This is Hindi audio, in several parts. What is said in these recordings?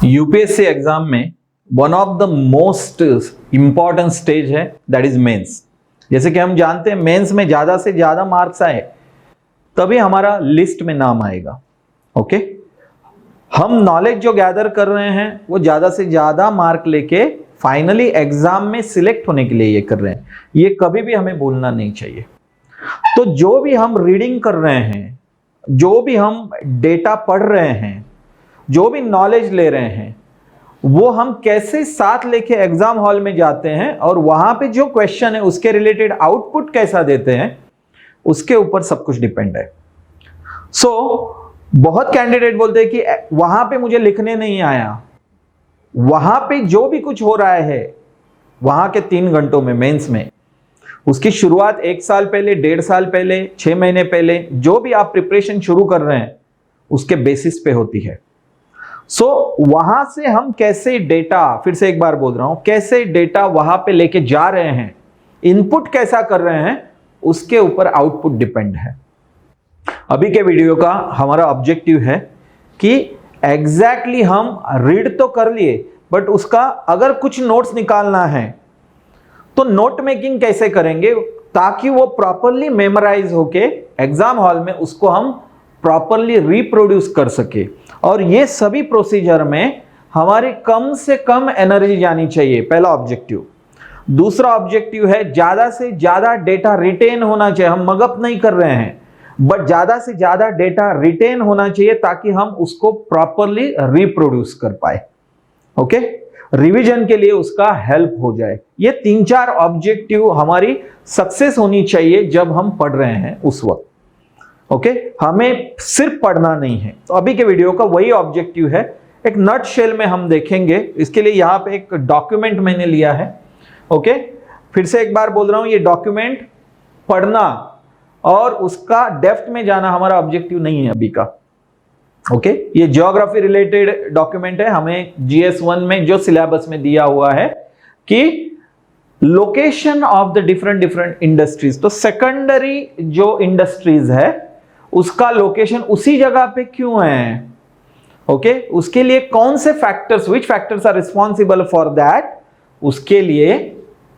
यूपीएससी एग्जाम में one of the most important stage है दैट इज मेंस। जैसे कि हम जानते हैं मेंस में ज्यादा से ज्यादा मार्क्स आए तभी हमारा लिस्ट में नाम आएगा। ओके, हम नॉलेज जो गैदर कर रहे हैं वो ज्यादा से ज्यादा मार्क लेके फाइनली एग्जाम में सिलेक्ट होने के लिए ये कर रहे हैं। ये कभी भी हमें भूलना नहीं चाहिए। तो जो भी हम रीडिंग कर रहे हैं, जो भी हम डेटा पढ़ रहे हैं, जो भी नॉलेज ले रहे हैं, वो हम कैसे साथ लेके एग्जाम हॉल में जाते हैं और वहां पे जो क्वेश्चन है उसके रिलेटेड आउटपुट कैसा देते हैं, उसके ऊपर सब कुछ डिपेंड है। बहुत कैंडिडेट बोलते हैं कि वहां पे मुझे लिखने नहीं आया। वहां पे जो भी कुछ हो रहा है वहां के 3 घंटों में मेंस में, उसकी शुरुआत 1 साल पहले, 1.5 साल पहले, 6 महीने पहले, जो भी आप प्रिपरेशन शुरू कर रहे हैं उसके बेसिस पे होती है। वहां से हम कैसे डेटा, फिर से एक बार बोल रहा हूं, कैसे डेटा वहां पे लेके जा रहे हैं, इनपुट कैसा कर रहे हैं, उसके ऊपर आउटपुट डिपेंड है। अभी के वीडियो का हमारा ऑब्जेक्टिव है कि एग्जैक्टली हम रीड तो कर लिए, बट उसका अगर कुछ नोट्स निकालना है तो नोट मेकिंग कैसे करेंगे ताकि वो प्रॉपरली मेमोराइज होके एग्जाम हॉल में उसको हम प्रॉपरली रिप्रोड्यूस कर सके। और ये सभी प्रोसीजर में हमारी कम से कम एनर्जी जानी चाहिए, पहला ऑब्जेक्टिव। दूसरा ऑब्जेक्टिव है ज्यादा से ज्यादा डेटा रिटेन होना चाहिए। हम मगअप नहीं कर रहे हैं, बट ज्यादा से ज्यादा डेटा रिटेन होना चाहिए ताकि हम उसको प्रॉपरली रिप्रोड्यूस कर पाए। ओके, रिवीजन के लिए उसका हेल्प हो जाए। ये 3-4 ऑब्जेक्टिव हमारी सक्सेस होनी चाहिए जब हम पढ़ रहे हैं उस वक्त। ओके, हमें सिर्फ पढ़ना नहीं है। तो अभी के वीडियो का वही ऑब्जेक्टिव है, एक नट शेल में हम देखेंगे। इसके लिए यहां पे एक डॉक्यूमेंट मैंने लिया है। ओके, फिर से एक बार बोल रहा हूं, ये डॉक्यूमेंट पढ़ना और उसका डेप्थ में जाना हमारा ऑब्जेक्टिव नहीं है अभी का। ओके, ये ज्योग्राफी रिलेटेड डॉक्यूमेंट है। हमें GS1 में जो सिलेबस में दिया हुआ है कि location of the different industries, तो सेकेंडरी जो इंडस्ट्रीज है उसका लोकेशन उसी जगह पे क्यों है। ओके, उसके लिए कौन से factors, which factors are responsible for that, उसके लिए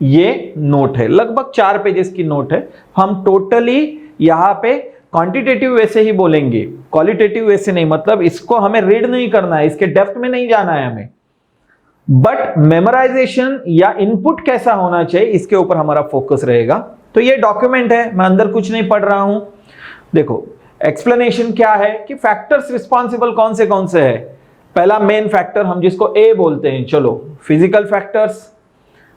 ये नोट है। लगभग 4 पेजेस की नोट है। हम टोटली यहां पे क्वांटिटेटिव वे से ही बोलेंगे, क्वालिटेटिव वे से नहीं। मतलब इसको हमें रीड नहीं करना है, इसके डेप्थ में नहीं जाना है हमें, बट मेमोराइजेशन या इनपुट कैसा होना चाहिए इसके ऊपर हमारा फोकस रहेगा। तो ये डॉक्यूमेंट है, मैं अंदर कुछ नहीं पढ़ रहा हूं। देखो, एक्सप्लेनेशन क्या है कि फैक्टर्स रिस्पॉन्सिबल कौन से है। पहला मेन फैक्टर हम जिसको ए बोलते हैं, चलो फिजिकल फैक्टर्स।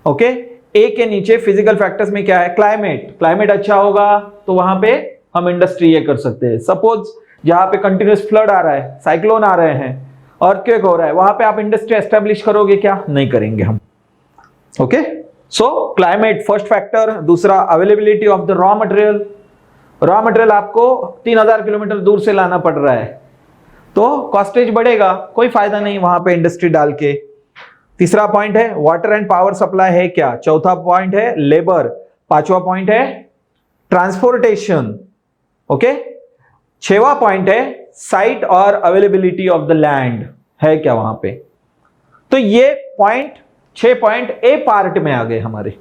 ओके, ए के नीचे फिजिकल फैक्टर्स में क्या है, क्लाइमेट। क्लाइमेट अच्छा होगा तो वहां पे हम इंडस्ट्री ये कर सकते हैं। सपोज जहां पे कंटिन्यूस फ्लड आ रहा है, साइक्लोन आ रहे हैं, अर्थक्वेक हो रहा है, वहां पे आप इंडस्ट्री एस्टेब्लिश करोगे क्या? नहीं करेंगे हम। Okay, so climate first factor. दूसरा availability of the raw material. Raw material आपको 3000 किलोमीटर दूर से लाना पड़ रहा है तो कॉस्टेज बढ़ेगा, कोई फायदा नहीं वहां पे इंडस्ट्री डाल के। तीसरा पॉइंट है वाटर एंड पावर सप्लाई है क्या। चौथा पॉइंट है लेबर। 5वां पॉइंट है ट्रांसपोर्टेशन। ओके, 6वां पॉइंट है साइट और अवेलेबिलिटी ऑफ द लैंड है क्या वहां पे। तो ये पॉइंट 6 पॉइंट ए पार्ट में आ गए हमारे।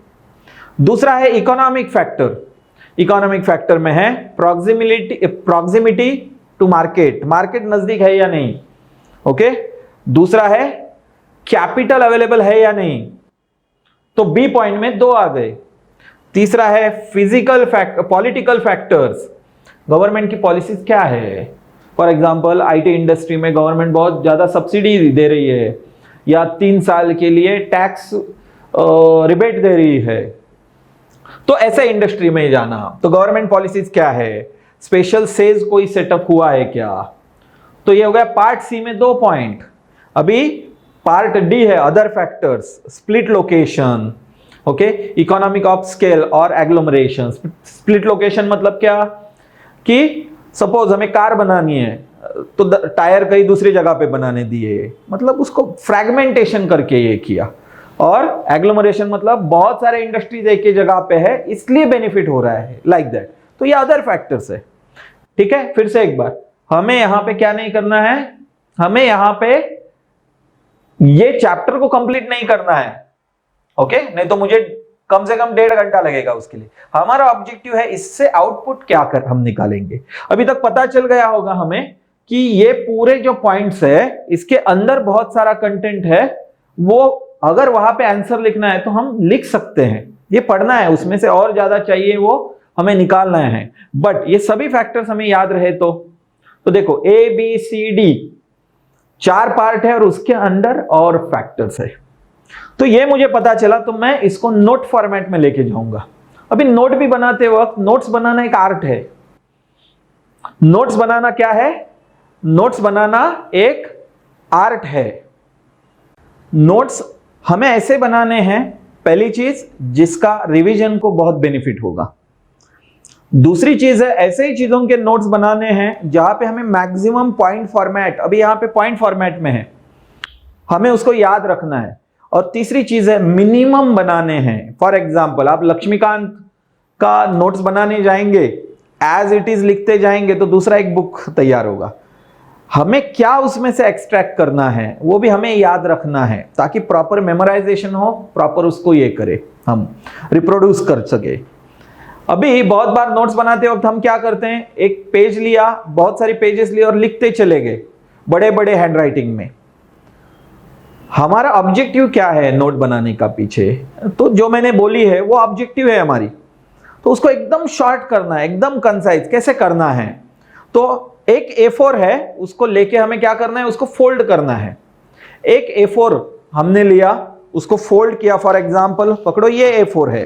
दूसरा है इकोनॉमिक फैक्टर। इकोनॉमिक फैक्टर में है प्रॉक्सिमिटी टू मार्केट, मार्केट नजदीक है या नहीं। ओके, दूसरा है कैपिटल अवेलेबल है या नहीं, तो बी पॉइंट में 2 आ गए। तीसरा है फिजिकल पॉलिटिकल फैक्टर्स, गवर्नमेंट की पॉलिसीज क्या है। फॉर एग्जांपल IT इंडस्ट्री में गवर्नमेंट बहुत ज्यादा सब्सिडी दे रही है या 3 साल के लिए टैक्स रिबेट दे रही है, तो ऐसे इंडस्ट्री में जाना। तो गवर्नमेंट पॉलिसीज क्या है, स्पेशल सेज कोई सेटअप हुआ है क्या। तो ये हो गया पार्ट सी में 2 पॉइंट। अभी पार्ट डी है other factors, split location. Okay, economic of scale और एग्लोमरेशन। स्प्लिट लोकेशन मतलब क्या कि सपोज हमें कार बनानी है तो टायर कहीं दूसरी जगह पे बनाने दिए, मतलब उसको फ्रैगमेंटेशन करके ये किया। और एग्लोमरेशन मतलब बहुत सारे इंडस्ट्रीज एक ही जगह पे है इसलिए बेनिफिट हो रहा है, लाइक दैट। तो ये अदर फैक्टर्स है। ठीक है, फिर से एक बार, हमें यहां पे क्या नहीं करना है, हमें यहां पे ये चैप्टर को कंप्लीट नहीं करना है, ओके, नहीं तो मुझे कम से कम 1.5 घंटा लगेगा उसके लिए। हमारा ऑब्जेक्टिव है इससे आउटपुट क्या कर हम निकालेंगे। अभी तक पता चल गया होगा हमें कि ये पूरे जो पॉइंट्स है इसके अंदर बहुत सारा कंटेंट है, वो अगर वहां पे आंसर लिखना है तो हम लिख सकते हैं, ये पढ़ना है, उसमें से और ज्यादा चाहिए वो हमें निकालना है। बट ये सभी फैक्टर्स हमें याद रहे तो देखो A B C D 4 part है और उसके अंदर और फैक्टर्स है। तो ये मुझे पता चला तो मैं इसको नोट फॉर्मेट में लेके जाऊंगा। अभी नोट भी बनाते वक्त नोट्स बनाना एक आर्ट है। नोट्स बनाना क्या है? नोट्स बनाना एक आर्ट है। नोट्स हमें ऐसे बनाने हैं, पहली चीज जिसका रिवीजन को बहुत बेनिफिट होगा। दूसरी चीज है ऐसे ही चीजों के नोट्स बनाने हैं जहां पे हमें मैक्सिमम पॉइंट फॉर्मेट, अभी यहां पे पॉइंट फॉर्मेट में है, हमें उसको याद रखना है। और तीसरी चीज है मिनिमम बनाने हैं। फॉर एग्जाम्पल आप लक्ष्मीकांत का नोट्स बनाने जाएंगे, एज इट इज लिखते जाएंगे तो दूसरा एक बुक तैयार होगा। हमें क्या उसमें से एक्सट्रैक्ट करना है वो भी हमें याद रखना है ताकि प्रॉपर मेमोराइजेशन हो, प्रॉपर उसको ये करे, हम रिप्रोड्यूस कर सके। अभी बहुत बार नोट्स बनाते वक्त हम क्या करते हैं, एक पेज लिया, बहुत सारी पेजेस लिए और लिखते चले गए बड़े बड़े हैंडराइटिंग में। हमारा ऑब्जेक्टिव क्या है नोट बनाने का पीछे? तो जो मैंने बोली है वो ऑब्जेक्टिव है हमारी, तो उसको एकदम शॉर्ट करना है, एकदम कंसाइज। कैसे करना है? तो एक A4 है, उसको लेके हमें क्या करना है, उसको फोल्ड करना है। एक A4 हमने लिया, उसको फोल्ड किया। फॉर एग्जाम्पल पकड़ो, ये A4 है,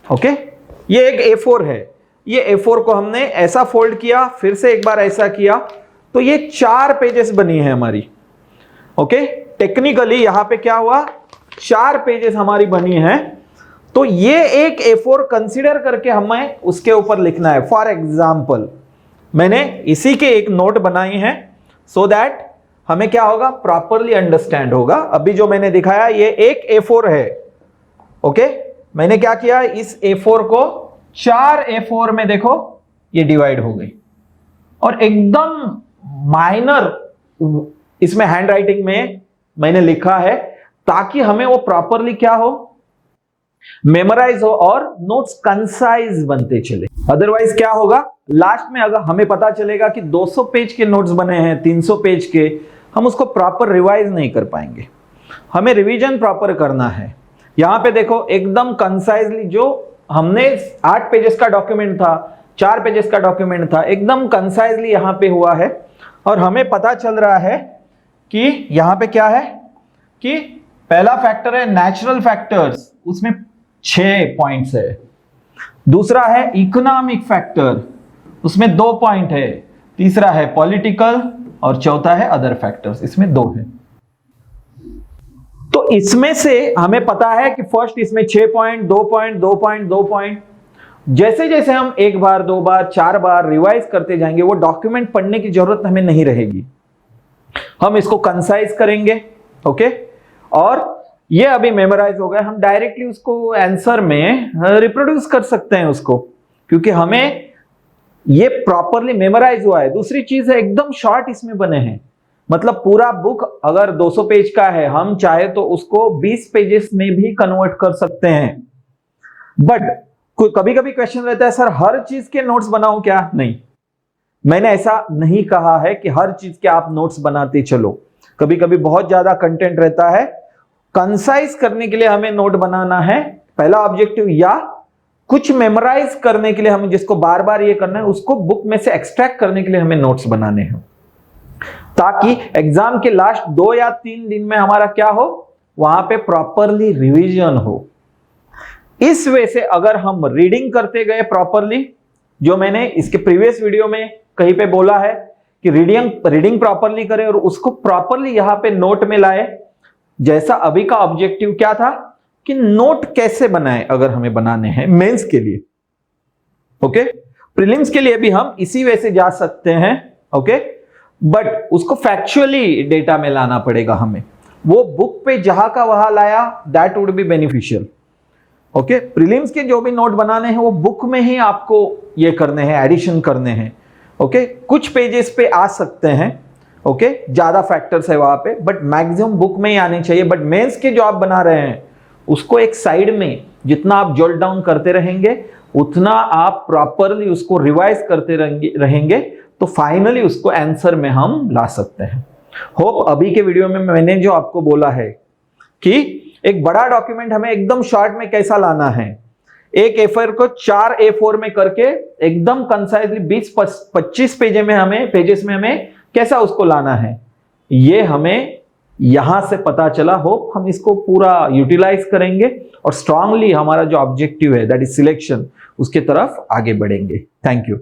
ओके, ये एक A4 है। ये A4 को हमने ऐसा फोल्ड किया, फिर से एक बार ऐसा किया, तो ये 4 पेजेस बनी है हमारी, ओके। टेक्निकली यहां पे क्या हुआ, 4 पेजेस हमारी बनी है। तो ये एक A4 कंसीडर करके हमें उसके ऊपर लिखना है। फॉर एग्जाम्पल मैंने इसी के एक नोट बनाई है सो दैट हमें क्या होगा, प्रॉपरली अंडरस्टैंड होगा। अभी जो मैंने दिखाया ये एक A4 है, ओके। मैंने क्या किया, इस A4 को 4 A4 में देखो ये डिवाइड हो गई, और एकदम माइनर इसमें हैंडराइटिंग में मैंने लिखा है ताकि हमें वो प्रॉपरली क्या हो, मेमोराइज हो और नोट्स कंसाइज बनते चले। अदरवाइज क्या होगा, लास्ट में अगर हमें पता चलेगा कि 200 पेज के नोट्स बने हैं, 300 पेज के, हम उसको प्रॉपर रिवाइज नहीं कर पाएंगे। हमें रिवीजन प्रॉपर करना है। यहां पे देखो एकदम कंसाइजली, जो हमने 8 पेजेस का डॉक्यूमेंट था, 4 पेजेस का डॉक्यूमेंट था, एकदम कंसाइजली यहां पे हुआ है। और हमें पता चल रहा है कि यहां पे क्या है कि पहला फैक्टर है नेचुरल फैक्टर्स, उसमें 6 पॉइंट्स है। दूसरा है इकोनॉमिक फैक्टर, उसमें 2 पॉइंट है। तीसरा है पॉलिटिकल और चौथा है अदर फैक्टर्स, इसमें 2 है। तो इसमें से हमें पता है कि फर्स्ट इसमें 6 पॉइंट, 2 पॉइंट, 2 पॉइंट, 2 पॉइंट। जैसे जैसे हम 1 बार, 2 बार, 4 बार रिवाइज करते जाएंगे, वो डॉक्यूमेंट पढ़ने की जरूरत हमें नहीं रहेगी। हम इसको कंसाइज करेंगे, ओके। और ये अभी मेमोराइज हो गया, हम डायरेक्टली उसको आंसर में रिप्रोड्यूस कर सकते हैं उसको, क्योंकि हमें ये प्रॉपरली मेमोराइज हुआ है। दूसरी चीज है एकदम शॉर्ट इसमें बने हैं, मतलब पूरा बुक अगर 200 पेज का है, हम चाहे तो उसको 20 पेजेस में भी कन्वर्ट कर सकते हैं। बट कभी कभी क्वेश्चन रहता है, सर हर चीज के नोट्स बनाऊं क्या? नहीं, मैंने ऐसा नहीं कहा है कि हर चीज के आप नोट्स बनाते चलो। कभी कभी बहुत ज्यादा कंटेंट रहता है, कंसाइज करने के लिए हमें नोट बनाना है, पहला ऑब्जेक्टिव, या कुछ मेमोराइज करने के लिए हमें जिसको बार बार ये करना है, उसको बुक में से एक्सट्रैक्ट करने के लिए हमें नोट्स बनाने हैं, ताकि एग्जाम के लास्ट 2 या 3 दिन में हमारा क्या हो, वहां पे प्रॉपरली रिवीजन हो। इस वे से अगर हम रीडिंग करते गए प्रॉपरली, जो मैंने इसके प्रीवियस वीडियो में कहीं पे बोला है कि रीडिंग प्रॉपरली करें और उसको प्रॉपरली यहां पे नोट में लाए। जैसा अभी का ऑब्जेक्टिव क्या था कि नोट कैसे बनाएं अगर हमें बनाने हैं मेंस के लिए, ओके। प्रीलिम्स के लिए भी हम इसी वे से जा सकते हैं, ओके। बट उसको फैक्चुअली डेटा में लाना पड़ेगा हमें। वो बुक पे जहां का वहां लाया, that would be beneficial, okay. Prelims के जो भी नोट बनाने हैं वो बुक में ही आपको ये करने हैं, एडिशन करने हैं, ओके। कुछ पेजेस पे आ सकते हैं, ओके ज्यादा फैक्टर्स है वहां पे, बट मैक्सिमम बुक में ही आने चाहिए। बट मेंस के जो आप बना रहे हैं उसको एक साइड में जितना आप जोल्ट डाउन करते रहेंगे उतना आप प्रॉपरली उसको रिवाइज करते रहेंगे तो फाइनली उसको आंसर में हम ला सकते हैं। होप अभी के वीडियो में मैंने जो आपको बोला है कि एक बड़ा डॉक्यूमेंट हमें एकदम शॉर्ट में कैसा लाना है, एक A4 को 4 A4 में करके एकदम कंसाइजली 20-25 पेजेस में हमें कैसा उसको लाना है, ये हमें यहां से पता चला। होप हम इसको पूरा यूटिलाइज करेंगे और स्ट्रांगली हमारा जो ऑब्जेक्टिव है दैट इज सिलेक्शन उसके तरफ आगे बढ़ेंगे। Thank you.